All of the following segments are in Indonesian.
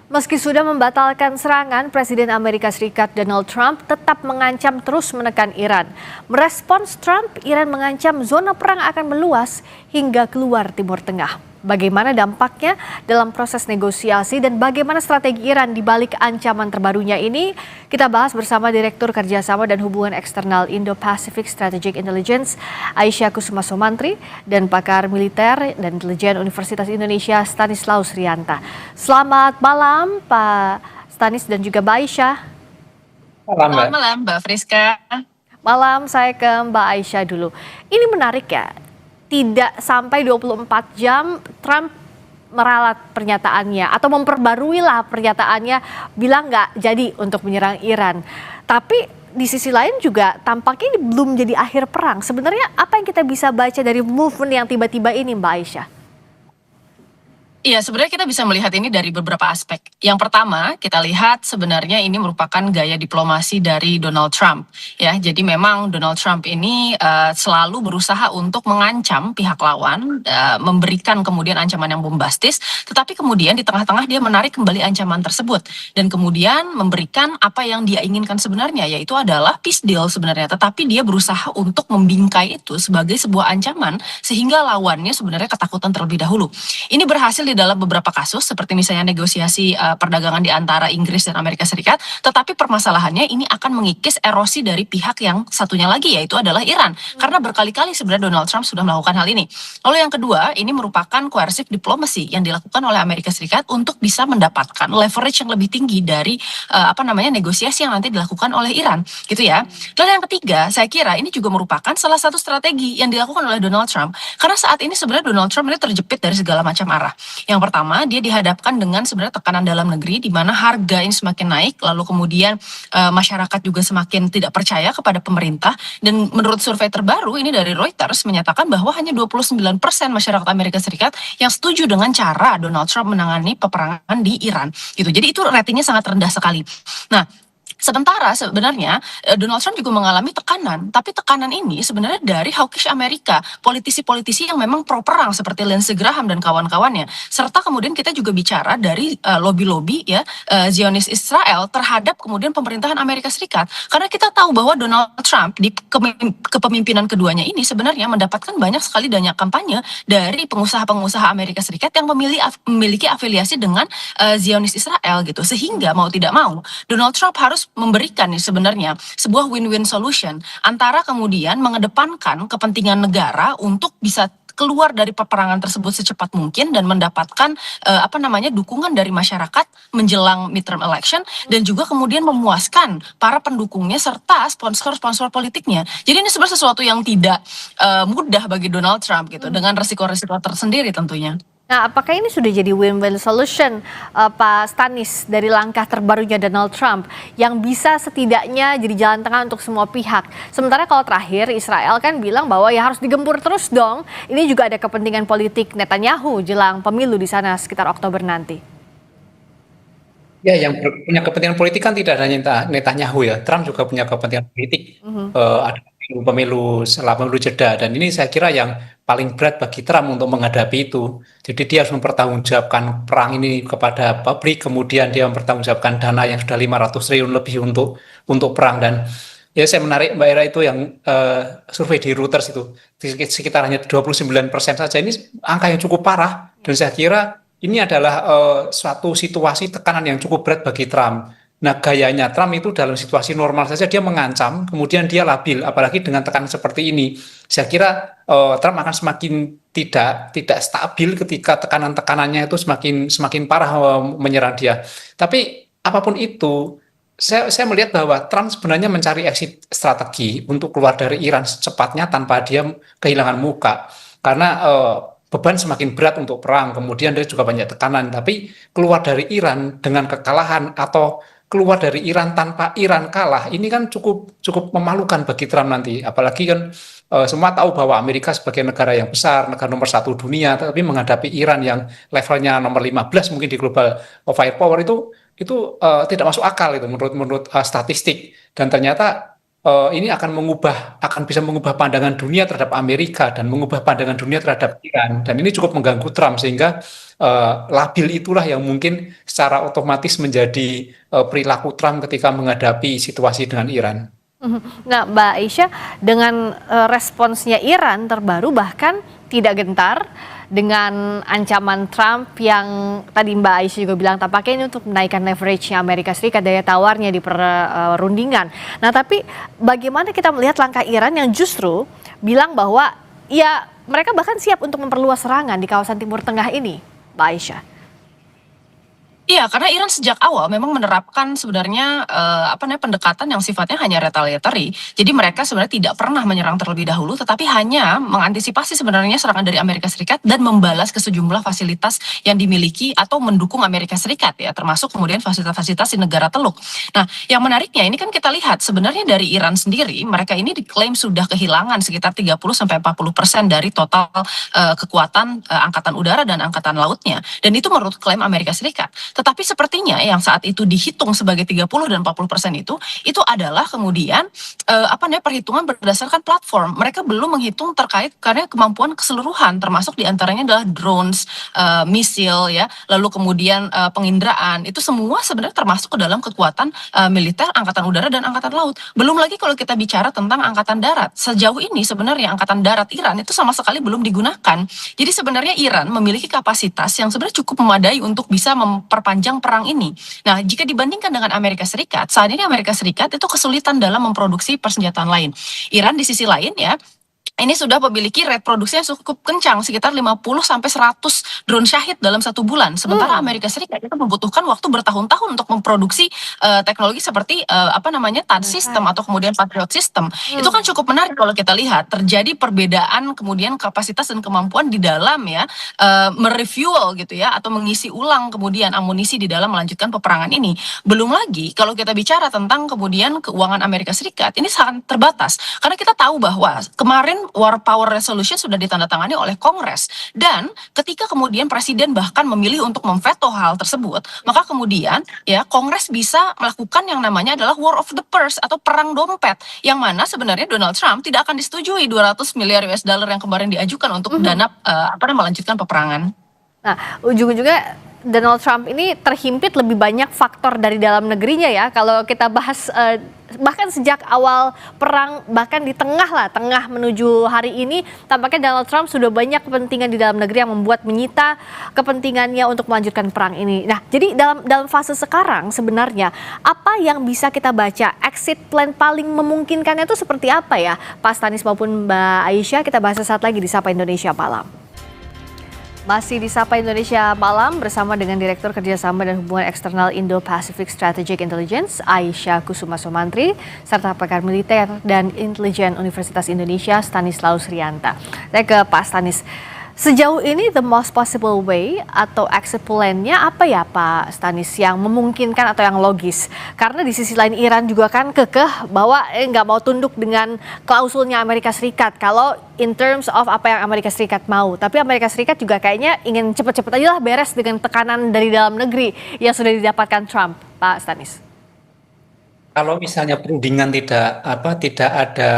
Meski sudah membatalkan serangan, Presiden Amerika Serikat Donald Trump tetap mengancam terus menekan Iran. Merespons Trump, Iran mengancam zona perang akan meluas hingga keluar Timur Tengah. Bagaimana dampaknya dalam proses negosiasi dan bagaimana strategi Iran di balik ancaman terbarunya ini? Kita bahas bersama Direktur Kerjasama dan Hubungan Eksternal Indo-Pacific Strategic Intelligence, Aisyah Kusuma Sumantri, dan pakar militer dan intelijen Universitas Indonesia, Stanislaus Rianta. Selamat malam, Pak Stanis dan juga Mbak Aisyah. Selamat malam, Mbak Friska. Malam, saya ke Mbak Aisyah dulu. Ini menarik ya, tidak sampai 24 jam Trump meralat pernyataannya atau memperbarui lah pernyataannya, bilang nggak jadi untuk menyerang Iran. Tapi di sisi lain juga tampaknya ini belum jadi akhir perang. Sebenarnya apa yang kita bisa baca dari movement yang tiba-tiba ini, Mbak Aisyah? Iya, sebenarnya kita bisa melihat ini dari beberapa aspek. Yang pertama, kita lihat sebenarnya ini merupakan gaya diplomasi dari Donald Trump. Ya, jadi memang Donald Trump ini selalu berusaha untuk mengancam pihak lawan, memberikan kemudian ancaman yang bombastis, tetapi kemudian di tengah-tengah dia menarik kembali ancaman tersebut dan kemudian memberikan apa yang dia inginkan sebenarnya, yaitu adalah peace deal sebenarnya. Tetapi dia berusaha untuk membingkai itu sebagai sebuah ancaman sehingga lawannya sebenarnya ketakutan terlebih dahulu. Ini berhasil di dalam beberapa kasus seperti misalnya negosiasi perdagangan di antara Inggris dan Amerika Serikat, tetapi permasalahannya ini akan mengikis erosi dari pihak yang satunya lagi, yaitu adalah Iran, karena berkali-kali sebenarnya Donald Trump sudah melakukan hal ini. Lalu yang kedua, ini merupakan coercive diplomacy yang dilakukan oleh Amerika Serikat untuk bisa mendapatkan leverage yang lebih tinggi dari negosiasi yang nanti dilakukan oleh Iran, gitu ya. Lalu yang ketiga, saya kira ini juga merupakan salah satu strategi yang dilakukan oleh Donald Trump, karena saat ini sebenarnya Donald Trump ini terjepit dari segala macam arah. Yang pertama, dia dihadapkan dengan sebenarnya tekanan dalam negeri di mana harga ini semakin naik, lalu kemudian masyarakat juga semakin tidak percaya kepada pemerintah, dan menurut survei terbaru ini dari Reuters menyatakan bahwa hanya 29% masyarakat Amerika Serikat yang setuju dengan cara Donald Trump menangani peperangan di Iran gitu. Jadi itu ratingnya sangat rendah sekali. Nah, sementara sebenarnya Donald Trump juga mengalami tekanan, tapi tekanan ini sebenarnya dari hawkish Amerika, politisi-politisi yang memang pro perang seperti Lindsey Graham dan kawan-kawannya. Serta kemudian kita juga bicara dari lobby-lobby ya Zionis Israel terhadap kemudian pemerintahan Amerika Serikat. Karena kita tahu bahwa Donald Trump di kepemimpinan keduanya ini sebenarnya mendapatkan banyak sekali dana kampanye dari pengusaha-pengusaha Amerika Serikat yang memiliki afiliasi dengan Zionis Israel gitu. Sehingga mau tidak mau Donald Trump harus memberikan nih sebenarnya sebuah win-win solution antara kemudian mengedepankan kepentingan negara untuk bisa keluar dari peperangan tersebut secepat mungkin dan mendapatkan dukungan dari masyarakat menjelang midterm election, dan juga kemudian memuaskan para pendukungnya serta sponsor-sponsor politiknya. Jadi ini sebenarnya sesuatu yang tidak mudah bagi Donald Trump gitu, dengan resiko-resiko tersendiri tentunya. Nah, apakah ini sudah jadi win-win solution, Pak Stanis, dari langkah terbarunya Donald Trump yang bisa setidaknya jadi jalan tengah untuk semua pihak? Sementara kalau terakhir Israel kan bilang bahwa ya harus digempur terus dong. Ini juga ada kepentingan politik Netanyahu jelang pemilu di sana sekitar Oktober nanti. Ya, yang punya kepentingan politik kan tidak hanya Netanyahu ya, Trump juga punya kepentingan politik. Ada pemilu setelah pemilu jeda, dan ini saya kira yang paling berat bagi Trump untuk menghadapi itu. Jadi dia harus mempertanggungjawabkan perang ini kepada publik, kemudian dia mempertanggungjawabkan dana yang sudah 500 triliun lebih untuk perang. Dan ya, saya menarik Mbak Era itu yang survei di Reuters itu sekitar hanya 29% saja. Ini angka yang cukup parah, dan saya kira ini adalah suatu situasi tekanan yang cukup berat bagi Trump. Nah, gayanya Trump itu dalam situasi normal saja dia mengancam, kemudian dia labil, apalagi dengan tekanan seperti ini. Saya kira Trump akan semakin tidak stabil ketika tekanan-tekanannya itu semakin parah menyerang dia. Tapi apapun itu, saya melihat bahwa Trump sebenarnya mencari exit strategi untuk keluar dari Iran secepatnya tanpa dia kehilangan muka. Karena beban semakin berat untuk perang, kemudian dia juga banyak tekanan. Tapi keluar dari Iran dengan kekalahan atau keluar dari Iran tanpa Iran kalah, ini kan cukup memalukan bagi Trump nanti. Apalagi kan semua tahu bahwa Amerika sebagai negara yang besar, negara nomor 1 dunia, tapi menghadapi Iran yang levelnya nomor 15 mungkin di global firepower itu tidak masuk akal itu menurut statistik. Dan ternyata ini akan bisa mengubah pandangan dunia terhadap Amerika dan mengubah pandangan dunia terhadap Iran, dan ini cukup mengganggu Trump sehingga labil itulah yang mungkin secara otomatis menjadi perilaku Trump ketika menghadapi situasi dengan Iran. Nah, Mbak Aisyah, dengan responsnya Iran terbaru bahkan tidak gentar dengan ancaman Trump yang tadi Mbak Aisyah juga bilang tampaknya ini untuk menaikkan leverage-nya Amerika Serikat, daya tawarnya di perundingan. Nah, tapi bagaimana kita melihat langkah Iran yang justru bilang bahwa ya mereka bahkan siap untuk memperluas serangan di kawasan Timur Tengah ini, Mbak Aisyah? Iya, karena Iran sejak awal memang menerapkan sebenarnya pendekatan yang sifatnya hanya retaliatory. Jadi mereka sebenarnya tidak pernah menyerang terlebih dahulu, tetapi hanya mengantisipasi sebenarnya serangan dari Amerika Serikat dan membalas ke sejumlah fasilitas yang dimiliki atau mendukung Amerika Serikat ya, termasuk kemudian fasilitas-fasilitas di negara Teluk. Nah, yang menariknya ini kan kita lihat sebenarnya dari Iran sendiri, mereka ini diklaim sudah kehilangan sekitar 30-40% dari total kekuatan angkatan udara dan angkatan lautnya. Dan itu menurut klaim Amerika Serikat. Tetapi sepertinya yang saat itu dihitung sebagai 30 dan 40% itu adalah kemudian perhitungan berdasarkan platform. Mereka belum menghitung terkait karena kemampuan keseluruhan, termasuk diantaranya adalah drones, misil ya, lalu kemudian penginderaan. Itu semua sebenarnya termasuk ke dalam kekuatan militer, angkatan udara dan angkatan laut. Belum lagi kalau kita bicara tentang angkatan darat. Sejauh ini sebenarnya angkatan darat Iran itu sama sekali belum digunakan. Jadi sebenarnya Iran memiliki kapasitas yang sebenarnya cukup memadai untuk bisa memperpanjang perang ini. Nah, jika dibandingkan dengan Amerika Serikat, saat ini Amerika Serikat itu kesulitan dalam memproduksi persenjataan lain. Iran di sisi lain ya, ini sudah memiliki rate produksi yang cukup kencang, sekitar 50-100 drone Shahid dalam 1 bulan. Sementara Amerika Serikat itu membutuhkan waktu bertahun-tahun untuk memproduksi teknologi seperti THAAD system atau kemudian Patriot system. Itu kan cukup menarik kalau kita lihat terjadi perbedaan kemudian kapasitas dan kemampuan di dalam ya merefuel gitu ya, atau mengisi ulang kemudian amunisi di dalam melanjutkan peperangan ini. Belum lagi kalau kita bicara tentang kemudian keuangan Amerika Serikat, ini sangat terbatas karena kita tahu bahwa kemarin War Power Resolution sudah ditandatangani oleh Kongres, dan ketika kemudian Presiden bahkan memilih untuk memveto hal tersebut, maka kemudian ya Kongres bisa melakukan yang namanya adalah War of the Purse atau perang dompet, yang mana sebenarnya Donald Trump tidak akan disetujui 200 miliar US dollar yang kemarin diajukan untuk dana melanjutkan peperangan. Nah, ujung-ujungnya Donald Trump ini terhimpit lebih banyak faktor dari dalam negerinya ya. Kalau kita bahas bahkan sejak awal perang, bahkan di tengah menuju hari ini, tampaknya Donald Trump sudah banyak kepentingan di dalam negeri yang membuat menyita kepentingannya untuk melanjutkan perang ini. Nah, jadi dalam fase sekarang sebenarnya apa yang bisa kita baca, exit plan paling memungkinkannya itu seperti apa ya, Pak Stanis maupun Mbak Aisyah? Kita bahas sesaat lagi di Sapa Indonesia Malam. Masih di Sapa Indonesia Malam bersama dengan Direktur Kerjasama dan Hubungan Eksternal Indo-Pacific Strategic Intelligence, Aisyah Kusuma Sumantri, serta pakar militer dan intelijen Universitas Indonesia, Stanislaus Rianta. Saya ke Pak Stanis. Sejauh ini the most possible way atau exit plan-nya apa ya Pak Stanis yang memungkinkan atau yang logis? Karena di sisi lain Iran juga kan kekeh bahwa nggak mau tunduk dengan klausulnya Amerika Serikat kalau in terms of apa yang Amerika Serikat mau. Tapi Amerika Serikat juga kayaknya ingin cepat-cepat aja lah beres dengan tekanan dari dalam negeri yang sudah didapatkan Trump, Pak Stanis. Kalau misalnya perundingan tidak ada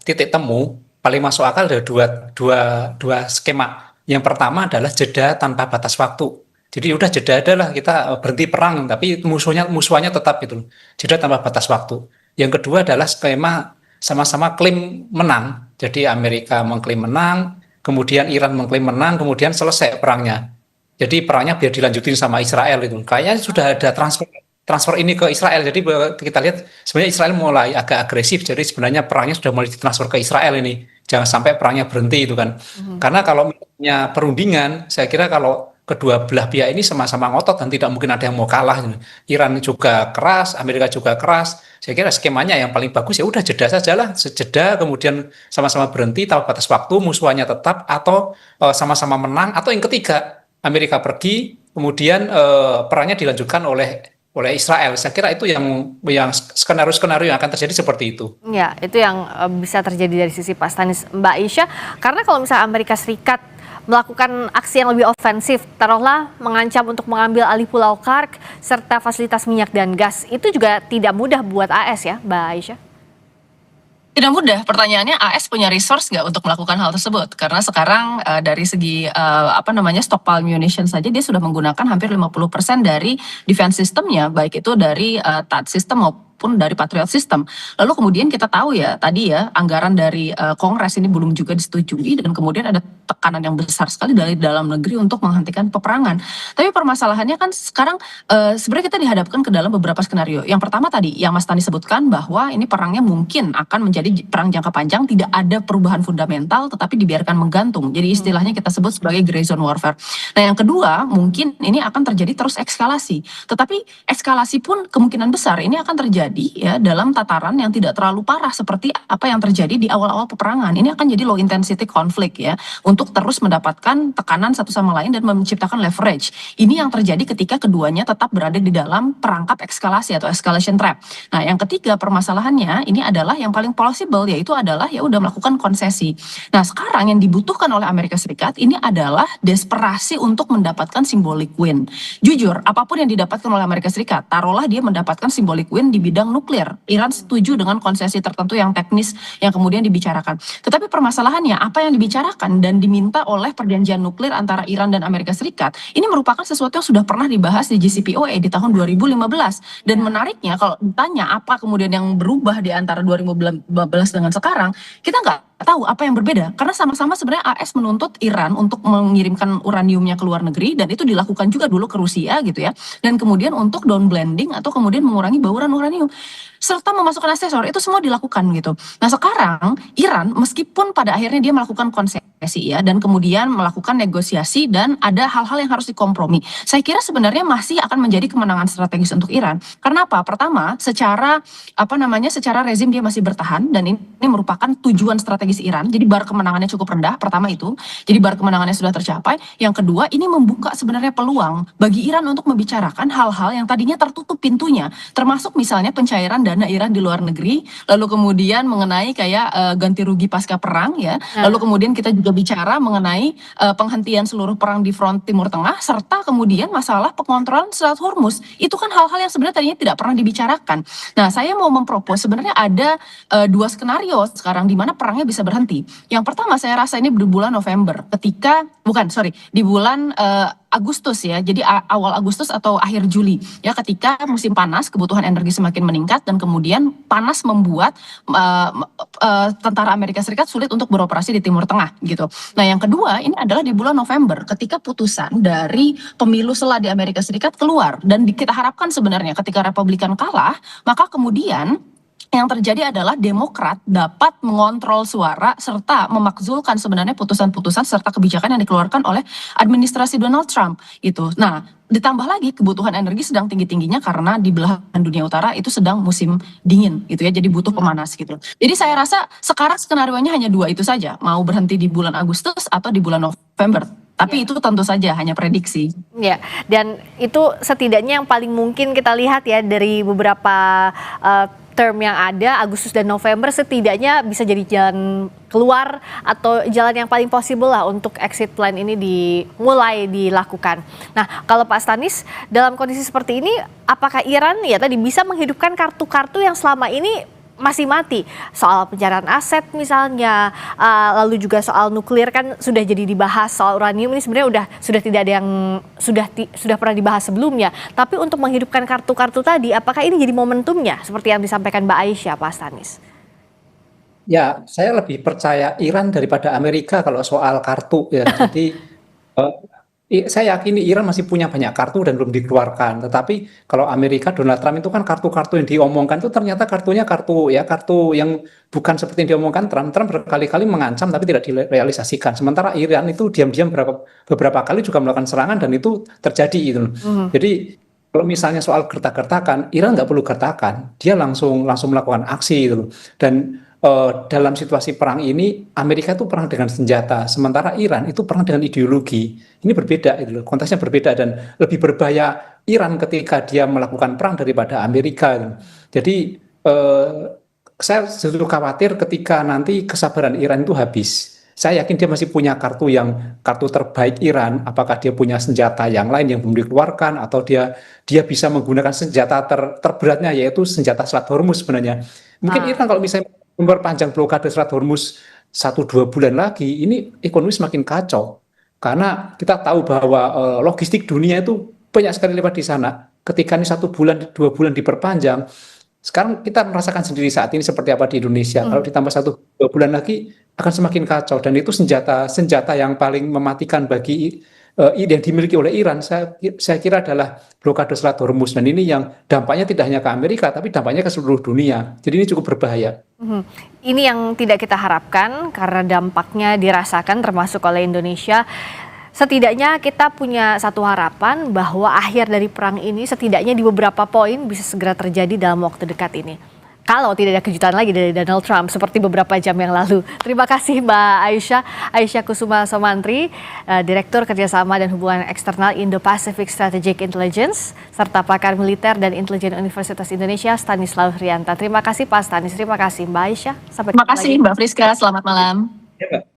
titik temu, paling masuk akal ada dua skema. Yang pertama adalah jeda tanpa batas waktu. Jadi udah jeda adalah kita berhenti perang, tapi musuhnya tetap itu. Jeda tanpa batas waktu. Yang kedua adalah skema sama-sama klaim menang. Jadi Amerika mengklaim menang, kemudian Iran mengklaim menang, kemudian selesai perangnya. Jadi perangnya biar dilanjutin sama Israel itu. Kayaknya sudah ada transfer ini ke Israel. Jadi kita lihat sebenarnya Israel mulai agak agresif. Jadi sebenarnya perangnya sudah mulai ditransfer ke Israel ini. Jangan sampai perangnya berhenti itu kan. Karena kalau misalnya perundingan, saya kira kalau kedua belah pihak ini sama-sama ngotot dan tidak mungkin ada yang mau kalah. Iran juga keras, Amerika juga keras. Saya kira skemanya yang paling bagus ya udah jeda sajalah, sejeda kemudian sama-sama berhenti tanpa batas waktu, musuhannya tetap atau sama-sama menang, atau yang ketiga Amerika pergi, kemudian perangnya dilanjutkan oleh Israel. Saya kira itu yang skenario yang akan terjadi seperti itu. Ya, itu yang bisa terjadi dari sisi Pak Stanis. Mbak Aisyah, karena kalau misalnya Amerika Serikat melakukan aksi yang lebih ofensif, taruhlah mengancam untuk mengambil alih Pulau Kark serta fasilitas minyak dan gas, itu juga tidak mudah buat AS ya, Mbak Aisyah? Tidak mudah, pertanyaannya AS punya resource nggak untuk melakukan hal tersebut? Karena sekarang dari segi apa namanya stockpile munition saja dia sudah menggunakan hampir 50% dari defense systemnya, baik itu dari THAAD system maupun dari Patriot system. Lalu kemudian kita tahu ya tadi ya anggaran dari Kongres ini belum juga disetujui dan kemudian ada tekanan yang besar sekali dari dalam negeri untuk menghentikan peperangan. Tapi permasalahannya kan sekarang sebenarnya kita dihadapkan ke dalam beberapa skenario. Yang pertama tadi yang Mas Tani sebutkan bahwa ini perangnya mungkin akan menjadi perang jangka panjang, tidak ada perubahan fundamental tetapi dibiarkan menggantung. Jadi istilahnya kita sebut sebagai gray zone warfare. Nah, yang kedua, mungkin ini akan terjadi terus eskalasi. Tetapi eskalasi pun kemungkinan besar ini akan terjadi ya dalam tataran yang tidak terlalu parah seperti apa yang terjadi di awal-awal peperangan. Ini akan jadi low intensity conflict ya, untuk terus mendapatkan tekanan satu sama lain dan menciptakan leverage. Ini yang terjadi ketika keduanya tetap berada di dalam perangkap eskalasi atau escalation trap. Nah, yang ketiga permasalahannya ini adalah yang paling possible, yaitu adalah ya udah melakukan konsesi. Nah, sekarang yang dibutuhkan oleh Amerika Serikat ini adalah desperasi untuk mendapatkan symbolic win. Jujur, apapun yang didapatkan oleh Amerika Serikat, taruhlah dia mendapatkan symbolic win di bidang nuklir. Iran setuju dengan konsesi tertentu yang teknis yang kemudian dibicarakan. Tetapi permasalahannya apa yang dibicarakan dan diminta oleh perjanjian nuklir antara Iran dan Amerika Serikat ini merupakan sesuatu yang sudah pernah dibahas di JCPOA di tahun 2015. Dan menariknya kalau ditanya apa kemudian yang berubah di antara 2015 dengan sekarang, kita nggak tahu apa yang berbeda karena sama-sama sebenarnya AS menuntut Iran untuk mengirimkan uraniumnya ke luar negeri dan itu dilakukan juga dulu ke Rusia gitu ya, dan kemudian untuk down blending atau kemudian mengurangi bauran uranium serta memasukkan asesor itu semua dilakukan gitu. Nah, sekarang Iran meskipun pada akhirnya dia melakukan konsesi ya dan kemudian melakukan negosiasi dan ada hal-hal yang harus dikompromi, saya kira sebenarnya masih akan menjadi kemenangan strategis untuk Iran. Karena apa? Pertama, secara apa namanya secara rezim dia masih bertahan dan ini merupakan tujuan strategis Iran. Jadi bar kemenangannya cukup rendah, pertama itu. Jadi bar kemenangannya sudah tercapai. Yang kedua, ini membuka sebenarnya peluang bagi Iran untuk membicarakan hal-hal yang tadinya tertutup pintunya, termasuk misalnya pencairan dana Iran di luar negeri, lalu kemudian mengenai kayak ganti rugi pasca perang ya. Lalu kemudian kita juga bicara mengenai penghentian seluruh perang di front Timur Tengah serta kemudian masalah pengontrolan Selat Hormuz. Itu kan hal-hal yang sebenarnya tadinya tidak pernah dibicarakan. Nah, saya mau mempropos sebenarnya ada dua skenario sekarang di mana perangnya bisa berhenti. Yang pertama saya rasa ini di bulan November ketika di bulan Agustus ya. Jadi awal Agustus atau akhir Juli ya, ketika musim panas kebutuhan energi semakin meningkat dan kemudian panas membuat tentara Amerika Serikat sulit untuk beroperasi di Timur Tengah gitu. Nah, yang kedua ini adalah di bulan November ketika putusan dari pemilu sela di Amerika Serikat keluar dan kita harapkan sebenarnya ketika Republikan kalah maka kemudian yang terjadi adalah Demokrat dapat mengontrol suara serta memakzulkan sebenarnya putusan-putusan serta kebijakan yang dikeluarkan oleh administrasi Donald Trump gitu. Nah, ditambah lagi kebutuhan energi sedang tinggi-tingginya karena di belahan dunia utara itu sedang musim dingin gitu ya, jadi butuh pemanas gitu. Jadi saya rasa sekarang skenario-nya hanya dua itu saja, mau berhenti di bulan Agustus atau di bulan November. Tapi itu tentu saja hanya prediksi. Ya, dan itu setidaknya yang paling mungkin kita lihat ya dari beberapa term yang ada, Agustus dan November setidaknya bisa jadi jalan keluar atau jalan yang paling possible lah untuk exit plan ini dimulai dilakukan. Nah, kalau Pak Stanis, dalam kondisi seperti ini, apakah Iran ya tadi bisa menghidupkan kartu-kartu yang selama ini masih mati? Soal pencarian aset misalnya, lalu juga soal nuklir kan sudah jadi dibahas, soal uranium ini sebenarnya sudah tidak ada yang sudah pernah dibahas sebelumnya. Tapi untuk menghidupkan kartu-kartu tadi, apakah ini jadi momentumnya seperti yang disampaikan Mbak Aisyah, Pak Stanis? Ya, saya lebih percaya Iran daripada Amerika kalau soal kartu ya. Jadi saya yakin Iran masih punya banyak kartu dan belum dikeluarkan. Tetapi kalau Amerika, Donald Trump itu kan kartu-kartu yang diomongkan itu ternyata kartunya kartu yang bukan seperti yang diomongkan Trump. Trump berkali-kali mengancam tapi tidak direalisasikan. Sementara Iran itu diam-diam beberapa kali juga melakukan serangan dan itu terjadi itu. Jadi kalau misalnya soal gertak-gertakan, Iran nggak perlu gertakan, dia langsung melakukan aksi gitu. Dan dalam situasi perang ini, Amerika itu perang dengan senjata, sementara Iran itu perang dengan ideologi. Ini berbeda, itu konteksnya berbeda dan lebih berbahaya Iran ketika dia melakukan perang daripada Amerika. Jadi saya justru khawatir ketika nanti kesabaran Iran itu habis. Saya yakin dia masih punya kartu terbaik Iran. Apakah dia punya senjata yang lain yang belum dikeluarkan atau dia bisa menggunakan senjata terberatnya yaitu senjata Selat Hormuz sebenarnya. Mungkin Iran kalau misalnya memperpanjang blokade Selat Hormuz 1-2 bulan lagi, ini ekonomi semakin kacau. Karena kita tahu bahwa logistik dunia itu banyak sekali lewat di sana. Ketika ini 1 bulan, 2 bulan diperpanjang, sekarang kita merasakan sendiri saat ini seperti apa di Indonesia. Kalau ditambah 1-2 bulan lagi akan semakin kacau, dan itu senjata yang paling mematikan bagi yang dimiliki oleh Iran. Saya kira adalah blokade Selat Hormuz, dan ini yang dampaknya tidak hanya ke Amerika tapi dampaknya ke seluruh dunia. Jadi ini cukup berbahaya. Ini yang tidak kita harapkan karena dampaknya dirasakan termasuk oleh Indonesia. Setidaknya kita punya satu harapan bahwa akhir dari perang ini setidaknya di beberapa poin bisa segera terjadi dalam waktu dekat ini. Kalau tidak ada kejutan lagi dari Donald Trump seperti beberapa jam yang lalu. Terima kasih Mbak Aisyah Kusuma Somantri, Direktur Kerjasama dan Hubungan Eksternal Indo-Pacific Strategic Intelligence, serta pakar militer dan intelijen Universitas Indonesia Stanislaw Rianta. Terima kasih Pak Stanis, terima kasih Mbak Aisyah. Sampai Terima ketemu kasih lagi. Mbak Friska, selamat malam. Ya, Mbak.